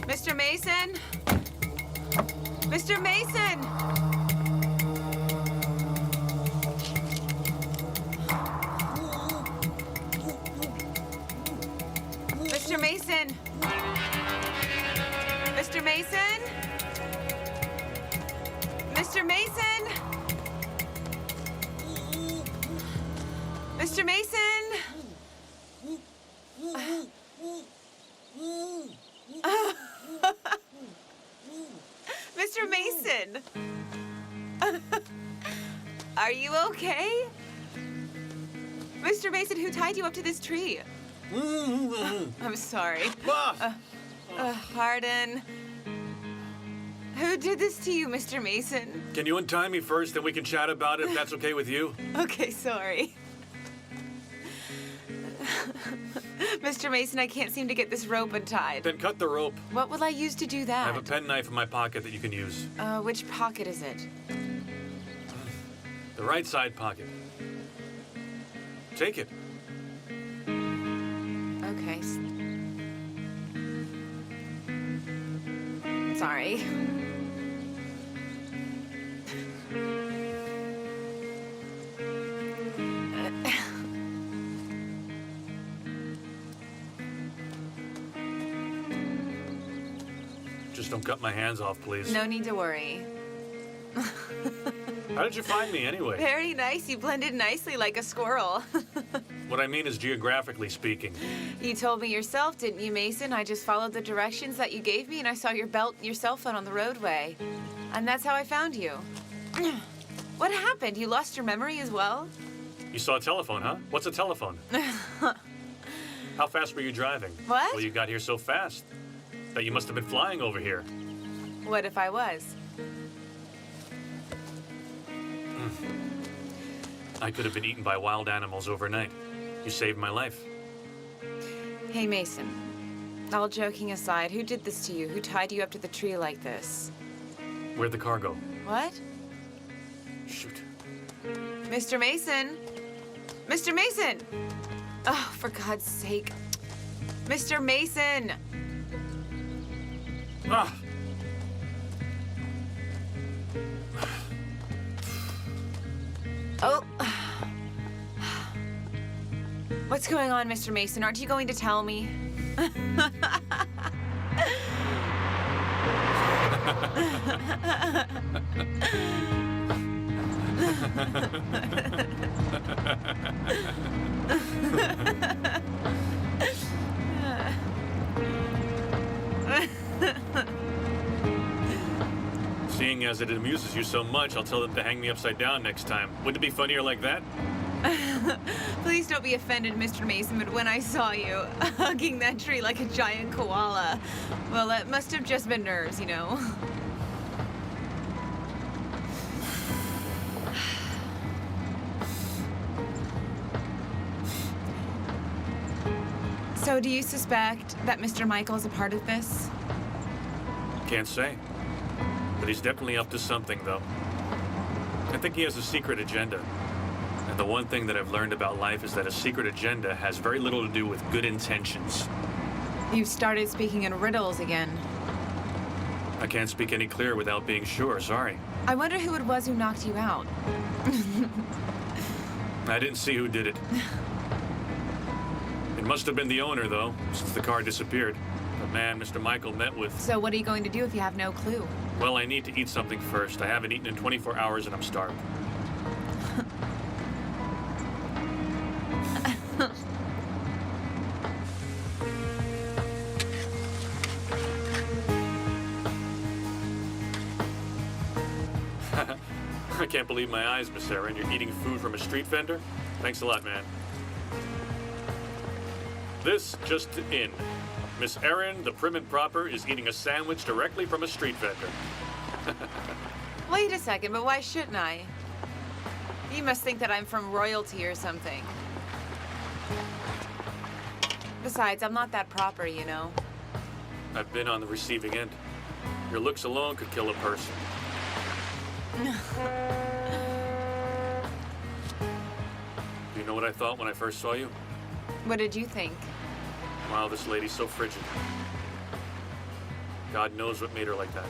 Mr. Mason? Mr. Mason! Mr. Mason! Mr. Mason? Mr. Mason? Mr. Mason? Mr. Mason! Are you okay? Mr. Mason, who tied you up to this tree? I'm sorry. Pardon. Who did this to you, Mr. Mason? Can you untie me first, and we can chat about it if that's okay with you? Okay, sorry. Mr. Mason, I can't seem to get this rope untied. Then cut the rope. What will I use to do that? I have a penknife in my pocket that you can use. Which pocket is it? The right side pocket. Take it. Okay. Sorry. Just don't cut my hands off, please. No need to worry. How did you find me, anyway? Very nice. You blended nicely like a squirrel. What I mean is geographically speaking. You told me yourself, didn't you, Mason? I just followed the directions that you gave me, and I saw your belt and your cell phone on the roadway. And that's how I found you. What happened? You lost your memory as well? You saw a telephone, huh? What's a telephone? How fast were you driving? What? Well, you got here so fast that you must have been flying over here. What if I was? I could have been eaten by wild animals overnight. You saved my life. Hey, Mason. All joking aside, who did this to you? Who tied you up to the tree like this? Where'd the car go? What? Shoot. Mr. Mason? Mr. Mason! Oh, for God's sake. Mr. Mason! Ah! Oh. What's going on, Mr. Mason? Aren't you going to tell me? Seeing as it amuses you so much, I'll tell them to hang me upside down next time. Wouldn't it be funnier like that? Please don't be offended, Mr. Mason, but when I saw you hugging that tree like a giant koala, well, that must have just been nerves, you know? So do you suspect that Mr. Michael's a part of this? Can't say. But he's definitely up to something, though. I think he has a secret agenda. And the one thing that I've learned about life is that a secret agenda has very little to do with good intentions. You've started speaking in riddles again. I can't speak any clearer without being sure, sorry. I wonder who it was who knocked you out. I didn't see who did it. It must have been the owner, though, since the car disappeared. The man Mr. Michael met with. So what are you going to do if you have no clue? Well, I need to eat something first. I haven't eaten in 24 hours and I'm starved. I can't believe my eyes, Miss Erin. You're eating food from a street vendor? Thanks a lot, man. This just in. Miss Erin, the prim and proper, is eating a sandwich directly from a street vendor. Wait a second, but why shouldn't I? You must think that I'm from royalty or something. Besides, I'm not that proper, you know. I've been on the receiving end. Your looks alone could kill a person. Do you know what I thought when I first saw you? What did you think? Wow, this lady's so frigid. God knows what made her like that.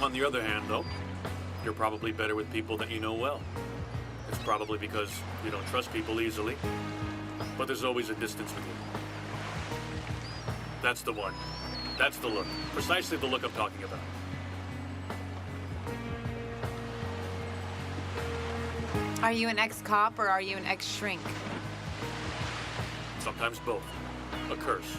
On the other hand, though, you're probably better with people that you know well. It's probably because you don't trust people easily, but there's always a distance with you. That's the one. That's the look. Precisely the look I'm talking about. Are you an ex-cop or are you an ex-shrink? Sometimes both. A curse.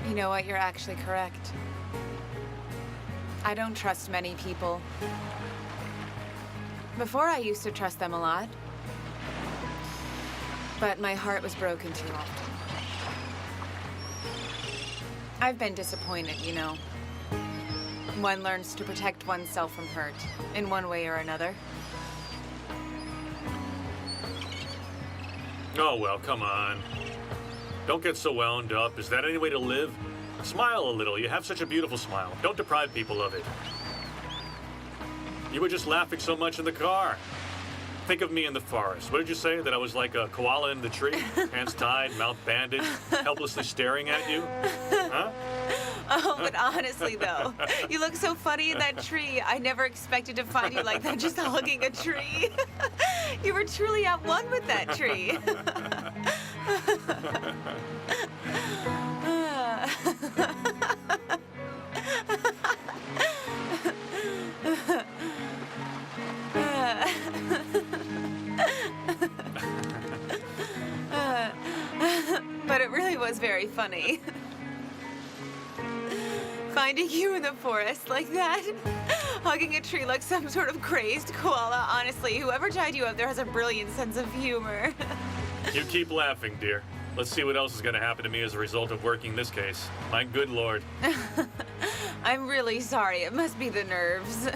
You know what? You're actually correct. I don't trust many people. Before, I used to trust them a lot. But my heart was broken too often. I've been disappointed, you know. One learns to protect oneself from hurt, in one way or another. Oh, well, come on. Don't get so wound up. Is that any way to live? Smile a little. You have such a beautiful smile. Don't deprive people of it. You were just laughing so much in the car. Think of me in the forest. What did you say? That I was like a koala in the tree? Hands tied, mouth bandaged, helplessly staring at you? Huh? Oh, but honestly, though, you look so funny in that tree. I never expected to find you like that, just hugging a tree. You were truly at one with that tree. But it really was very funny. Finding you in the forest like that, hugging a tree like some sort of crazed koala. Honestly, whoever tied you up there has a brilliant sense of humor. You keep laughing, dear. Let's see what else is going to happen to me as a result of working this case. My good Lord. I'm really sorry. It must be the nerves.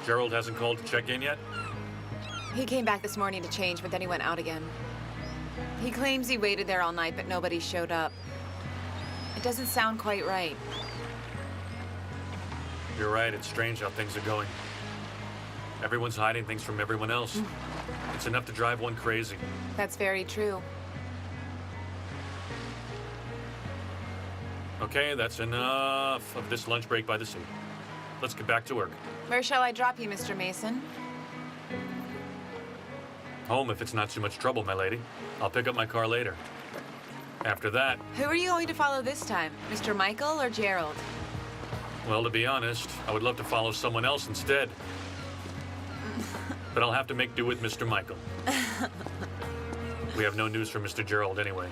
Gerald hasn't called to check in yet? He came back this morning to change, but then he went out again. He claims he waited there all night, but nobody showed up. It doesn't sound quite right. You're right, it's strange how things are going. Everyone's hiding things from everyone else. It's enough to drive one crazy. That's very true. Okay, that's enough of this lunch break by the sea. Let's get back to work. Where shall I drop you, Mr. Mason? Home if it's not too much trouble, my lady. I'll pick up my car later. After that, Who are you going to follow this time, Mr. Michael or Gerald? well, to be honest, I would love to follow someone else instead. But I'll have to make do with Mr. Michael. We have no news from Mr. Gerald anyway.